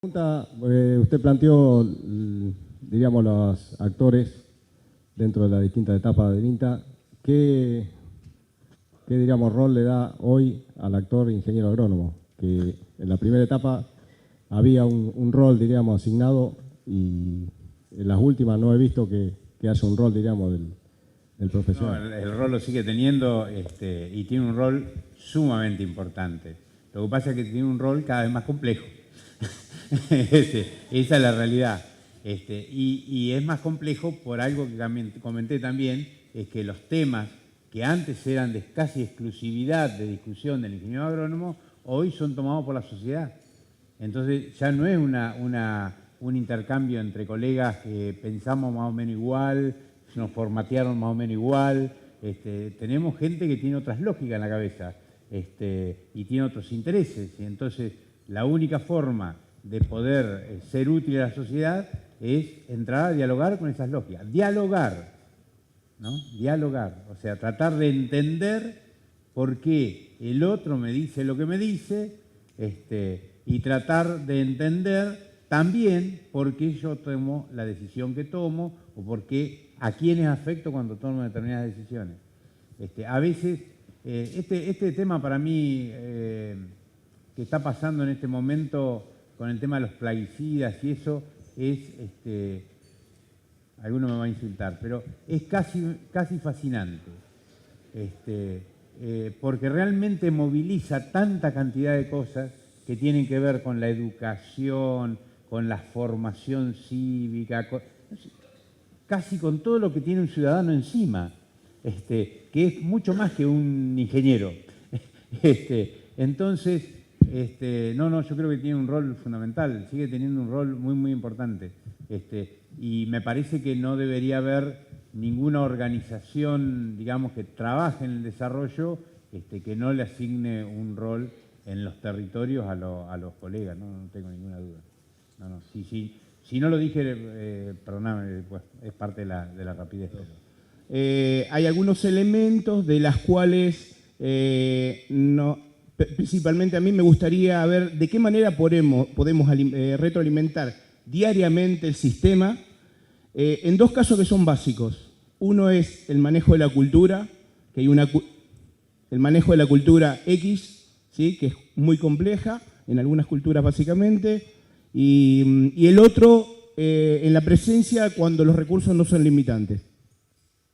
Pregunta, usted planteó, diríamos, los actores dentro de la distinta etapa del INTA. ¿Qué, diríamos, rol le da hoy al actor ingeniero agrónomo? Que en la primera etapa había un rol, diríamos, asignado, y en las últimas no he visto que haya un rol, diríamos, del profesional. No, el rol lo sigue teniendo y tiene un rol sumamente importante. Lo que pasa es que tiene un rol cada vez más complejo. Esa es la realidad. Y es más complejo por algo que comenté también, es que los temas que antes eran de casi exclusividad de discusión del ingeniero agrónomo, hoy son tomados por la sociedad. Entonces ya no es un intercambio entre colegas que pensamos más o menos igual, nos formatearon más o menos igual. Tenemos gente que tiene otras lógicas en la cabeza y tiene otros intereses. Y entonces la única forma de poder ser útil a la sociedad es entrar a dialogar con esas lógicas. Dialogar, ¿no? Dialogar, o sea, tratar de entender por qué el otro me dice lo que me dice, y tratar de entender también por qué yo tomo la decisión que tomo o por qué a quiénes afecto cuando tomo determinadas decisiones. A veces, este tema para mí que está pasando en este momento con el tema de los plaguicidas y eso es, alguno me va a insultar, pero es casi fascinante, porque realmente moviliza tanta cantidad de cosas que tienen que ver con la educación, con la formación cívica, casi con todo lo que tiene un ciudadano encima, que es mucho más que un ingeniero. Entonces, yo creo que tiene un rol fundamental, sigue teniendo un rol muy, muy importante. Y me parece que no debería haber ninguna organización, digamos, que trabaje en el desarrollo, que no le asigne un rol en los territorios a los colegas, no tengo ninguna duda. Si no lo dije, perdóname, pues, es parte de la rapidez. Hay algunos elementos de las cuales principalmente a mí me gustaría ver de qué manera podemos retroalimentar diariamente el sistema en dos casos que son básicos. Uno es el manejo de la cultura, que hay el manejo de la cultura X, ¿sí? Que es muy compleja, en algunas culturas básicamente, y el otro en la presencia cuando los recursos no son limitantes.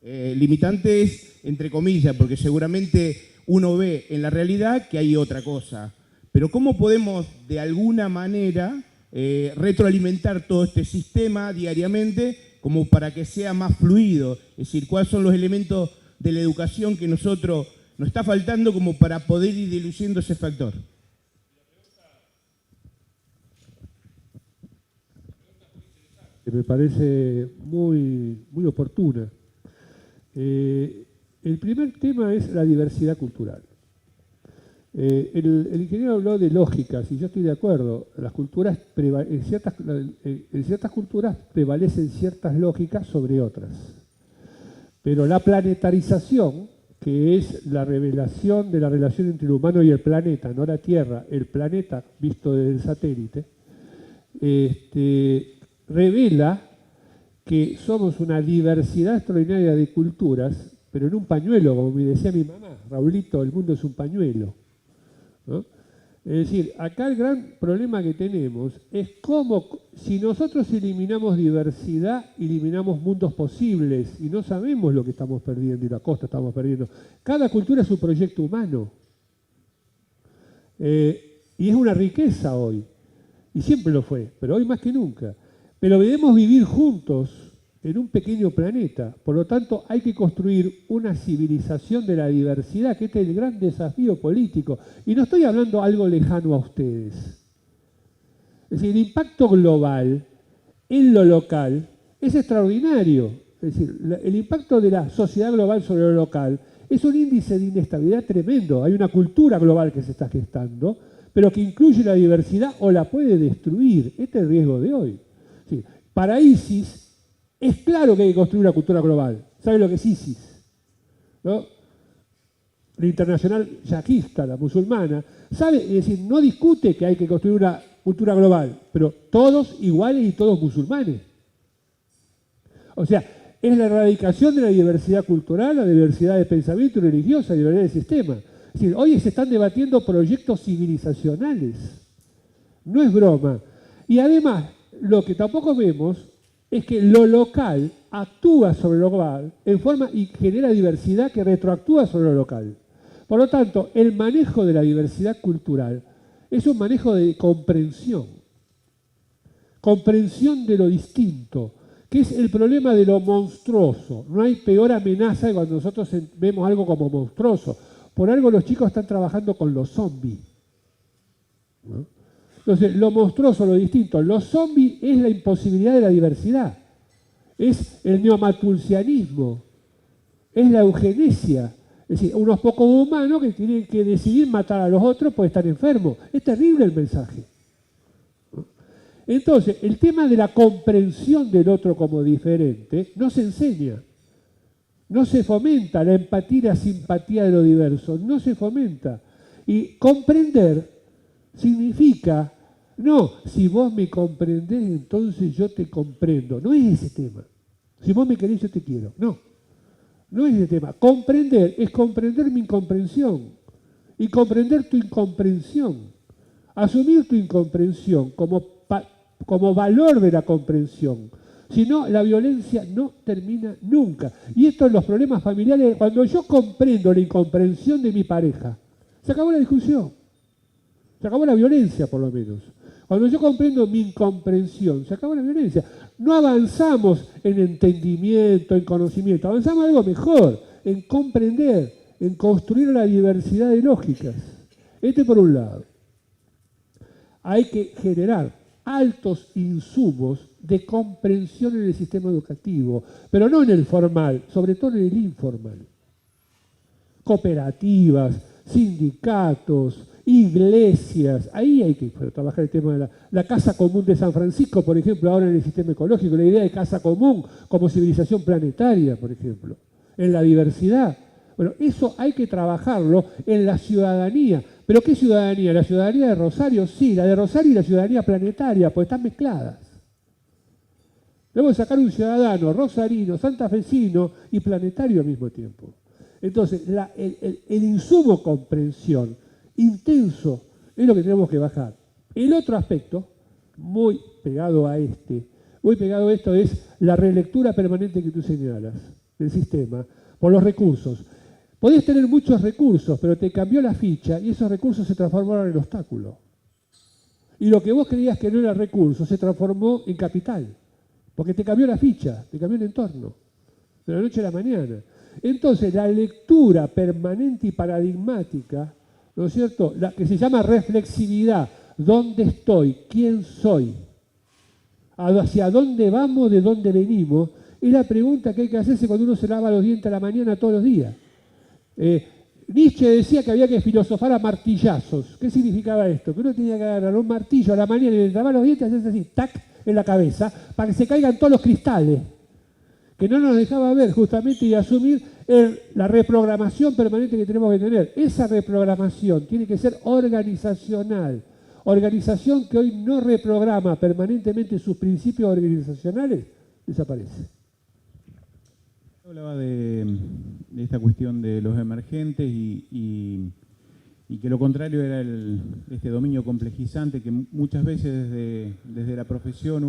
Limitantes entre comillas, porque seguramente uno ve en la realidad que hay otra cosa. Pero ¿cómo podemos de alguna manera retroalimentar todo este sistema diariamente como para que sea más fluido? Es decir, ¿cuáles son los elementos de la educación que nos está faltando como para poder ir diluyendo ese factor? Me parece muy, muy oportuna. El primer tema es la diversidad cultural. El ingeniero habló de lógicas y yo estoy de acuerdo. En ciertas culturas prevalecen ciertas lógicas sobre otras. Pero la planetarización, que es la revelación de la relación entre el humano y el planeta, no la Tierra, el planeta visto desde el satélite, revela que somos una diversidad extraordinaria de culturas, pero en un pañuelo, como me decía mi mamá, Raulito, el mundo es un pañuelo, ¿no? Es decir, acá el gran problema que tenemos es cómo, si nosotros eliminamos diversidad, eliminamos mundos posibles y no sabemos lo que estamos perdiendo y la costa estamos perdiendo. Cada cultura es un proyecto humano y es una riqueza hoy, y siempre lo fue, pero hoy más que nunca. Pero debemos vivir juntos en un pequeño planeta. Por lo tanto, hay que construir una civilización de la diversidad, que este es el gran desafío político. Y no estoy hablando algo lejano a ustedes. Es decir, el impacto global en lo local es extraordinario. Es decir, el impacto de la sociedad global sobre lo local es un índice de inestabilidad tremendo. Hay una cultura global que se está gestando, pero que incluye la diversidad o la puede destruir. Este es el riesgo de hoy. Sí. Para ISIS es claro que hay que construir una cultura global. ¿Sabe lo que es ISIS? ¿No? La internacional yaquista, la musulmana, sabe, es decir, no discute que hay que construir cultura global, pero todos iguales y todos musulmanes. O sea, es la erradicación de la diversidad cultural, la diversidad de pensamiento religiosa, la diversidad de sistema. Es decir, hoy se están debatiendo proyectos civilizacionales. No es broma. Y además, lo que tampoco vemos es que lo local actúa sobre lo global en forma y genera diversidad que retroactúa sobre lo local. Por lo tanto, el manejo de la diversidad cultural es un manejo de comprensión. Comprensión de lo distinto, que es el problema de lo monstruoso. No hay peor amenaza que cuando nosotros vemos algo como monstruoso. Por algo los chicos están trabajando con los zombies, ¿no? Entonces, lo monstruoso, lo distinto. Los zombies es la imposibilidad de la diversidad. Es el neomatulcianismo. Es la eugenesia. Es decir, unos pocos humanos que tienen que decidir matar a los otros porque están enfermos. Es terrible el mensaje. Entonces, el tema de la comprensión del otro como diferente no se enseña. No se fomenta la empatía y la simpatía de lo diverso. No se fomenta. Y comprender significa, no, si vos me comprendés, entonces yo te comprendo. No es ese tema. Si vos me querés, yo te quiero. No, no es ese tema. Comprender es comprender mi incomprensión y comprender tu incomprensión. Asumir tu incomprensión como valor de la comprensión. Si no, la violencia no termina nunca. Y esto en los problemas familiares, cuando yo comprendo la incomprensión de mi pareja, se acabó la discusión. Se acabó la violencia, por lo menos. Cuando yo comprendo mi incomprensión, se acabó la violencia. No avanzamos en entendimiento, en conocimiento, avanzamos en algo mejor, en comprender, en construir la diversidad de lógicas. Por un lado. Hay que generar altos insumos de comprensión en el sistema educativo, pero no en el formal, sobre todo en el informal. Cooperativas, sindicatos, iglesias, ahí hay que trabajar el tema de la Casa Común de San Francisco, por ejemplo, ahora en el sistema ecológico, la idea de casa común como civilización planetaria, por ejemplo, en la diversidad. Bueno, eso hay que trabajarlo en la ciudadanía. ¿Pero qué ciudadanía? ¿La ciudadanía de Rosario? Sí, la de Rosario y la ciudadanía planetaria, pues están mezcladas. Debemos sacar un ciudadano rosarino, santafesino y planetario al mismo tiempo. Entonces, el insumo comprensión intenso es lo que tenemos que bajar. El otro aspecto, muy pegado a esto, es la relectura permanente que tú señalas del sistema por los recursos. Podés tener muchos recursos, pero te cambió la ficha y esos recursos se transformaron en obstáculo. Y lo que vos creías que no era recurso se transformó en capital, porque te cambió la ficha, te cambió el entorno, de la noche a la mañana. Entonces, la lectura permanente y paradigmática, ¿no es cierto?, la que se llama reflexividad, ¿dónde estoy? ¿Quién soy? ¿Hacia dónde vamos? ¿De dónde venimos? Es la pregunta que hay que hacerse cuando uno se lava los dientes a la mañana todos los días. Nietzsche decía que había que filosofar a martillazos. ¿Qué significaba esto? Que uno tenía que agarrar un martillo a la mañana y le lavar los dientes y hacerse así, tac, en la cabeza, para que se caigan todos los cristales, que no nos dejaba ver justamente y asumir la reprogramación permanente que tenemos que tener. Esa reprogramación tiene que ser organizacional. Organización que hoy no reprograma permanentemente sus principios organizacionales, desaparece. Hablaba de esta cuestión de los emergentes y que lo contrario era este dominio complejizante que muchas veces desde la profesión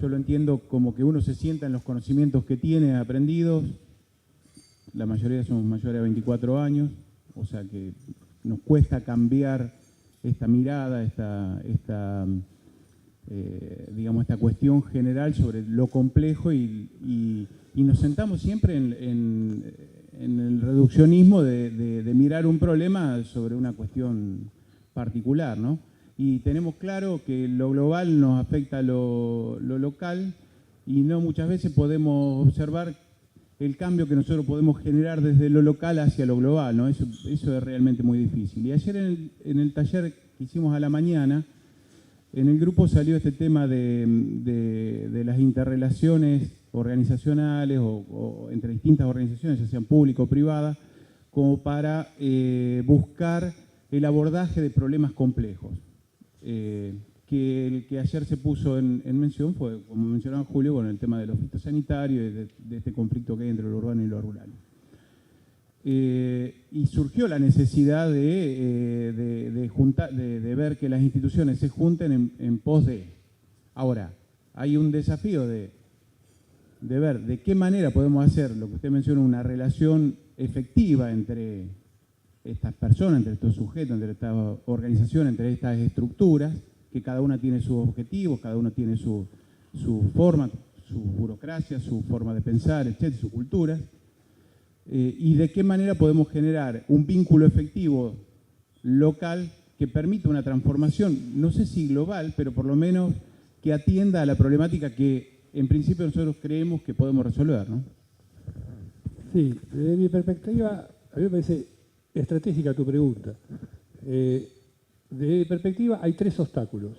yo lo entiendo como que uno se sienta en los conocimientos que tiene aprendidos. La mayoría somos mayores de 24 años, o sea que nos cuesta cambiar esta mirada, esta cuestión general sobre lo complejo y nos sentamos siempre en el reduccionismo de mirar un problema sobre una cuestión particular, ¿no? Y tenemos claro que lo global nos afecta a lo local y no muchas veces podemos observar el cambio que nosotros podemos generar desde lo local hacia lo global, ¿no? Eso es realmente muy difícil. Y ayer en el taller que hicimos a la mañana, en el grupo salió este tema de las interrelaciones organizacionales o entre distintas organizaciones, ya sean públicas o privadas, como para buscar el abordaje de problemas complejos. que el que ayer se puso en mención fue, como mencionaba Julio, bueno, el tema de los fitosanitarios y de este conflicto que hay entre lo urbano y lo rural. Y surgió la necesidad de ver que las instituciones se junten en pos de. Ahora, hay un desafío de ver de qué manera podemos hacer, lo que usted menciona, una relación efectiva entre estas personas, entre estos sujetos, entre esta organización, entre estas estructuras, que cada una tiene sus objetivos, cada una tiene su forma, su burocracia, su forma de pensar, etcétera, su cultura. Y de qué manera podemos generar un vínculo efectivo local que permita una transformación, no sé si global, pero por lo menos que atienda a la problemática que en principio nosotros creemos que podemos resolver, ¿no? Sí, desde mi perspectiva, a mí me parece estratégica tu pregunta. Desde mi perspectiva hay 3 obstáculos.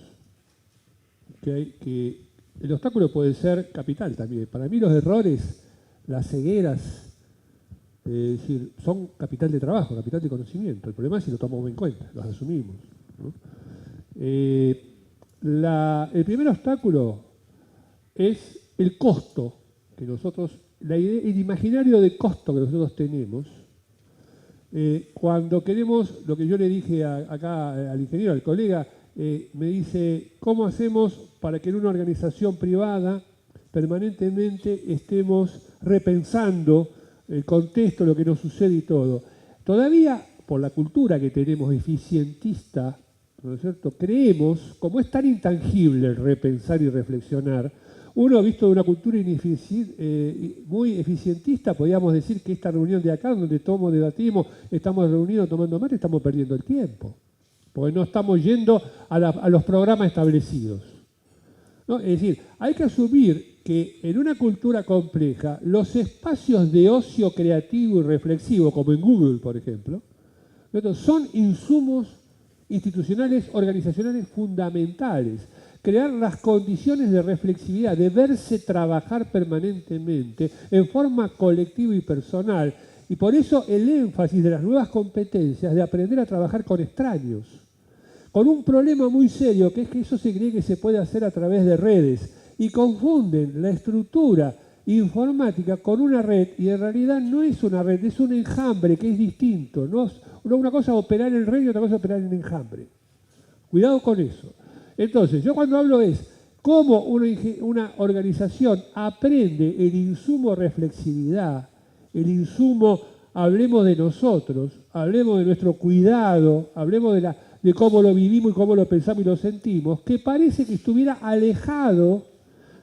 El obstáculo puede ser capital también. Para mí los errores, las cegueras, es decir, son capital de trabajo, capital de conocimiento. El problema es si lo tomamos en cuenta, los asumimos, ¿no? El primer obstáculo es el costo que nosotros, el imaginario de costo que nosotros tenemos cuando queremos, lo que yo le dije acá al ingeniero, al colega, me dice, ¿cómo hacemos para que en una organización privada permanentemente estemos repensando el contexto, lo que nos sucede y todo? Todavía, por la cultura que tenemos eficientista, ¿no es cierto?, creemos, como es tan intangible el repensar y reflexionar, uno visto de una cultura muy eficientista, podríamos decir que esta reunión de acá, donde todos debatimos, estamos reunidos tomando mate, estamos perdiendo el tiempo, porque no estamos yendo a los programas establecidos, ¿no? Es decir, hay que asumir que en una cultura compleja, los espacios de ocio creativo y reflexivo, como en Google, por ejemplo, ¿no?, son insumos institucionales, organizacionales fundamentales. Crear las condiciones de reflexividad, de verse trabajar permanentemente en forma colectiva y personal. Y por eso el énfasis de las nuevas competencias de aprender a trabajar con extraños. Con un problema muy serio, que es que eso se cree que se puede hacer a través de redes. Y confunden la estructura informática con una red, y en realidad no es una red, es un enjambre que es distinto. ¿No? Una cosa es operar en red y otra cosa es operar en enjambre. Cuidado con eso. Entonces, yo cuando hablo es cómo una organización aprende el insumo reflexividad, el insumo hablemos de nosotros, hablemos de nuestro cuidado, hablemos de cómo lo vivimos y cómo lo pensamos y lo sentimos, que parece que estuviera alejado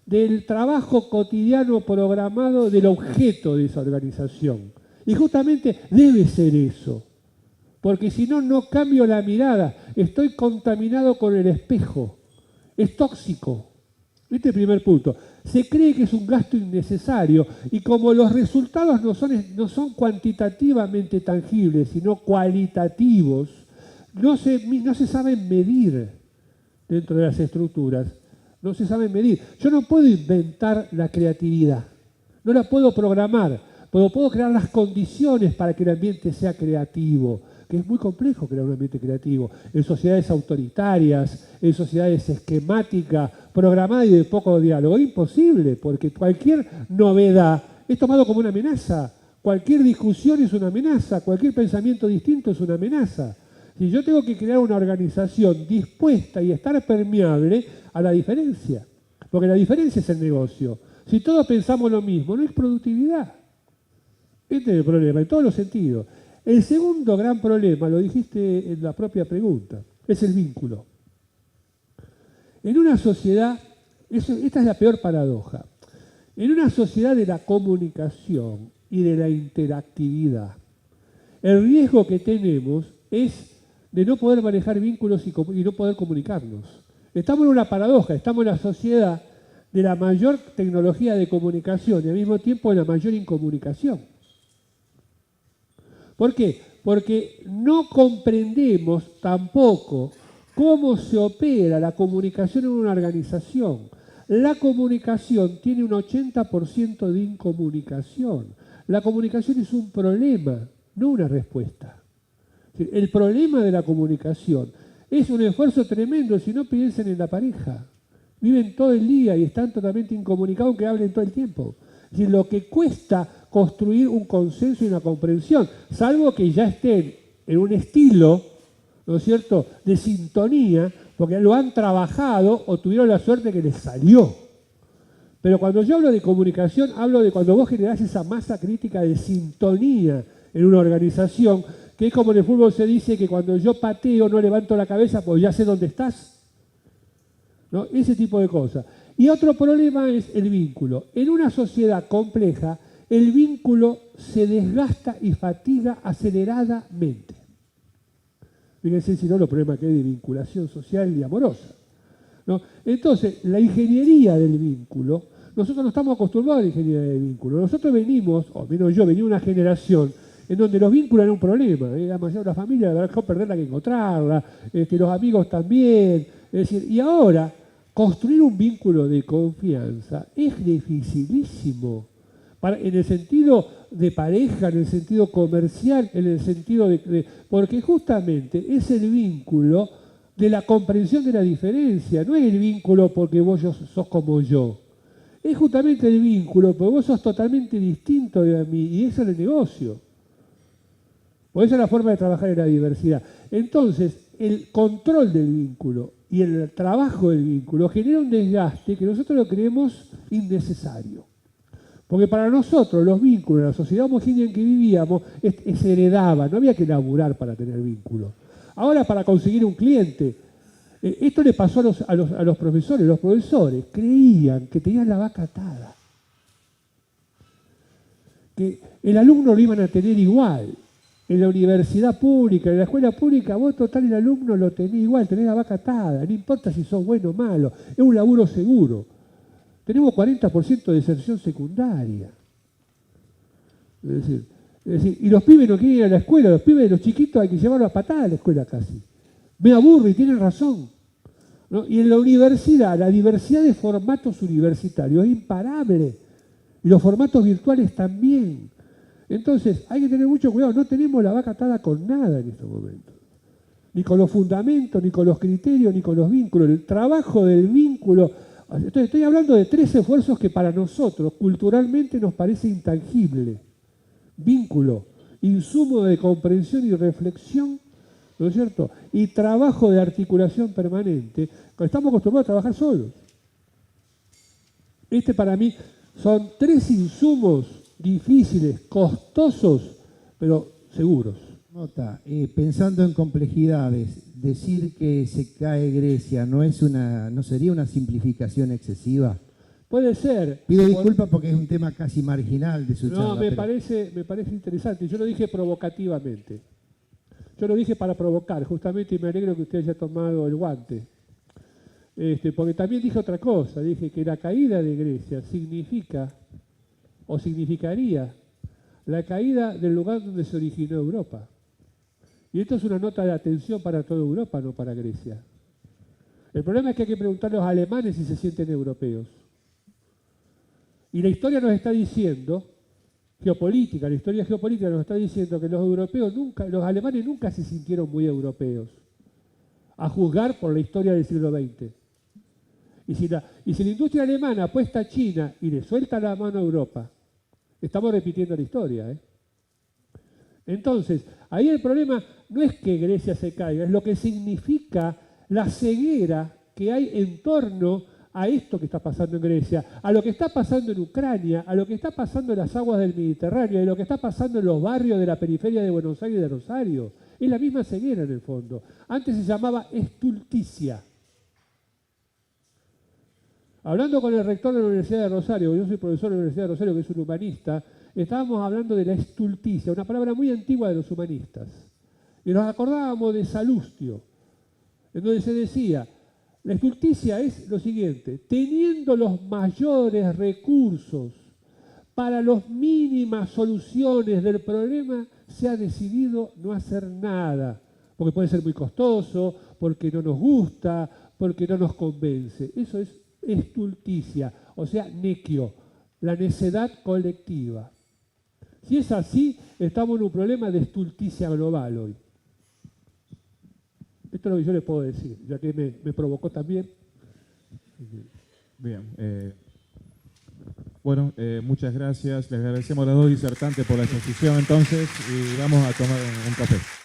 del trabajo cotidiano programado del objeto de esa organización. Y justamente debe ser eso. Porque si no, no cambio la mirada. Estoy contaminado con el espejo. Es tóxico. Este es el primer punto. Se cree que es un gasto innecesario y como los resultados no son cuantitativamente tangibles, sino cualitativos, no se saben medir dentro de las estructuras. No se saben medir. Yo no puedo inventar la creatividad. No la puedo programar. Pero puedo crear las condiciones para que el ambiente sea creativo. Que es muy complejo crear un ambiente creativo, en sociedades autoritarias, en sociedades esquemáticas, programadas y de poco diálogo. Es imposible, porque cualquier novedad es tomado como una amenaza, cualquier discusión es una amenaza, cualquier pensamiento distinto es una amenaza. Si yo tengo que crear una organización dispuesta y estar permeable a la diferencia, porque la diferencia es el negocio. Si todos pensamos lo mismo, no hay productividad. Este es el problema, en todos los sentidos. El segundo gran problema, lo dijiste en la propia pregunta, es el vínculo. En una sociedad, esta es la peor paradoja, en una sociedad de la comunicación y de la interactividad, el riesgo que tenemos es de no poder manejar vínculos y no poder comunicarnos. Estamos en una paradoja, estamos en la sociedad de la mayor tecnología de comunicación y al mismo tiempo de la mayor incomunicación. ¿Por qué? Porque no comprendemos tampoco cómo se opera la comunicación en una organización. La comunicación tiene un 80% de incomunicación. La comunicación es un problema, no una respuesta. El problema de la comunicación Es un esfuerzo tremendo, si no piensen en la pareja. Viven todo el día y están totalmente incomunicados aunque hablen todo el tiempo. Es decir, lo que cuesta construir un consenso y una comprensión, salvo que ya estén en un estilo, ¿no es cierto?, de sintonía, porque lo han trabajado o tuvieron la suerte que les salió. Pero cuando yo hablo de comunicación, hablo de cuando vos generás esa masa crítica de sintonía en una organización, que es como en el fútbol se dice que cuando yo pateo no levanto la cabeza, pues ya sé dónde estás. ¿No? Ese tipo de cosas. Y otro problema es el vínculo. En una sociedad compleja, el vínculo se desgasta y fatiga aceleradamente. Fíjense si no los problemas que hay de vinculación social y amorosa, ¿no? Entonces, la ingeniería del vínculo, nosotros no estamos acostumbrados a la ingeniería del vínculo. Nosotros venimos, o menos yo, venía de una generación en donde los vínculos eran un problema. Demasiado la familia, la verdad, perderla que encontrarla, los amigos también. Es decir, y ahora, construir un vínculo de confianza es dificilísimo. En el sentido de pareja, en el sentido comercial, en el sentido porque justamente es el vínculo de la comprensión de la diferencia, no es el vínculo porque vos sos como yo. Es justamente el vínculo porque vos sos totalmente distinto de mí y eso es el negocio. Por eso es la forma de trabajar en la diversidad. Entonces, el control del vínculo y el trabajo del vínculo genera un desgaste que nosotros lo creemos innecesario. Porque para nosotros los vínculos en la sociedad homogénea en que vivíamos se heredaba, no había que laburar para tener vínculos. Ahora para conseguir un cliente, esto le pasó a los profesores. Los profesores creían que tenían la vaca atada, que el alumno lo iban a tener igual. En la universidad pública, en la escuela pública, vos total el alumno lo tenés igual, tenés la vaca atada, no importa si sos bueno o malo, es un laburo seguro. Tenemos 40% de deserción secundaria. Es decir, y los pibes no quieren ir a la escuela, los pibes, los chiquitos hay que llevarlos a patada a la escuela casi. Me aburre y tienen razón, ¿no? Y en la universidad, la diversidad de formatos universitarios es imparable. Y los formatos virtuales también. Entonces, hay que tener mucho cuidado. No tenemos la vaca atada con nada en estos momentos. Ni con los fundamentos, ni con los criterios, ni con los vínculos. El trabajo del vínculo. Estoy hablando de 3 esfuerzos que para nosotros, culturalmente, nos parece intangible. Vínculo, insumo de comprensión y reflexión, ¿no es cierto? Y trabajo de articulación permanente. Estamos acostumbrados a trabajar solos. Para mí son 3 insumos difíciles, costosos, pero seguros. Nota, pensando en complejidades, decir que se cae Grecia ¿no sería una simplificación excesiva? Puede ser. Pido disculpas porque es un tema casi marginal de su charla. No, me parece interesante. Yo lo dije provocativamente. Yo lo dije para provocar, justamente, y me alegro que usted haya tomado el guante. Porque también dije otra cosa. Dije que la caída de Grecia significaría la caída del lugar donde se originó Europa. Y esto es una nota de atención para toda Europa, no para Grecia. El problema es que hay que preguntarle a los alemanes si se sienten europeos. Y la historia nos está diciendo, la historia geopolítica nos está diciendo que los alemanes nunca se sintieron muy europeos, a juzgar por la historia del siglo XX. Y si la industria alemana apuesta a China y le suelta la mano a Europa, estamos repitiendo la historia, Entonces, ahí el problema no es que Grecia se caiga, es lo que significa la ceguera que hay en torno a esto que está pasando en Grecia, a lo que está pasando en Ucrania, a lo que está pasando en las aguas del Mediterráneo, a lo que está pasando en los barrios de la periferia de Buenos Aires y de Rosario. Es la misma ceguera en el fondo. Antes se llamaba estulticia. Hablando con el rector de la Universidad de Rosario, yo soy profesor de la Universidad de Rosario, que es un humanista, estábamos hablando de la estulticia, una palabra muy antigua de los humanistas. Y nos acordábamos de Salustio, en donde se decía, la estulticia es lo siguiente: teniendo los mayores recursos para las mínimas soluciones del problema, se ha decidido no hacer nada, porque puede ser muy costoso, porque no nos gusta, porque no nos convence. Eso es estulticia, o sea, nequio, la necedad colectiva. Si es así, estamos en un problema de estulticia global hoy. Esto es lo que yo les puedo decir, ya que me provocó también. Bien. Bueno, muchas gracias. Les agradecemos a los dos disertantes por la exposición entonces y vamos a tomar un café.